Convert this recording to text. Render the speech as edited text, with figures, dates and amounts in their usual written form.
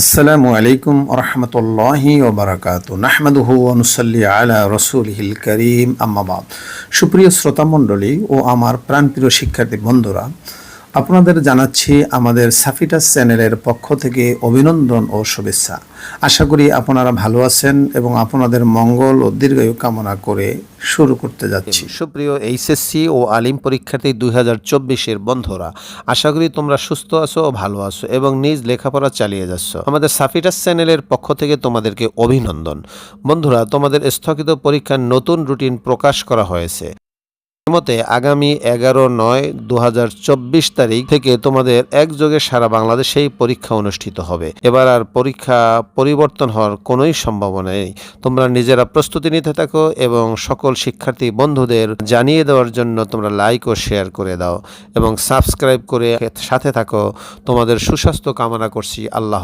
আসসালামু আলাইকুম রহমতুল্লাহি ওবরাকাতু নাহমাদুহু ওয়া নুসাল্লি আলা রাসূলিহিল কারীম আম্মা বাদ। সুপ্রিয় শ্রোতা মণ্ডলী ও আমার প্রাণপ্রিয় শিক্ষার্থী বন্ধুরা, আপনাদের জানাচ্ছি আমাদের সাফিটাস চ্যানেলের পক্ষ থেকে অভিনন্দন ও শুভেচ্ছা। আশা করি আপনারা ভালো আছেন এবং আপনাদের মঙ্গল ও দীর্ঘায়ু কামনা করে শুরু করতে যাচ্ছি। সুপ্রিয় এইচএসসি ও আলিম পরীক্ষার্থী 2024-এর বন্ধুরা, আশা করি তোমরা সুস্থ আছো ও ভালো আছো এবং নিজ লেখাপড়া চালিয়ে যাচ্ছ। আমাদের সাফিটাস চ্যানেলের পক্ষ থেকে তোমাদেরকে অভিনন্দন। বন্ধুরা, তোমাদের স্থগিত পরীক্ষার নতুন রুটিন প্রকাশ করা হয়েছে। মতে আগামী 11/9/2024 তারিখ থেকে তোমাদের একযোগে সারা বাংলাদেশেই পরীক্ষা অনুষ্ঠিত হবে। এবার আর পরীক্ষা পরিবর্তন হওয়ার কোনোই সম্ভাবনা নেই। তোমরা নিজেরা প্রস্তুতি নিতে থাকো এবং সকল শিক্ষার্থী বন্ধুদের জানিয়ে দেওয়ার জন্য তোমরা লাইক ও শেয়ার করে দাও এবং সাবস্ক্রাইব করে সাথে থাকো। তোমাদের সুস্বাস্থ্য কামনা করছি। আল্লাহ।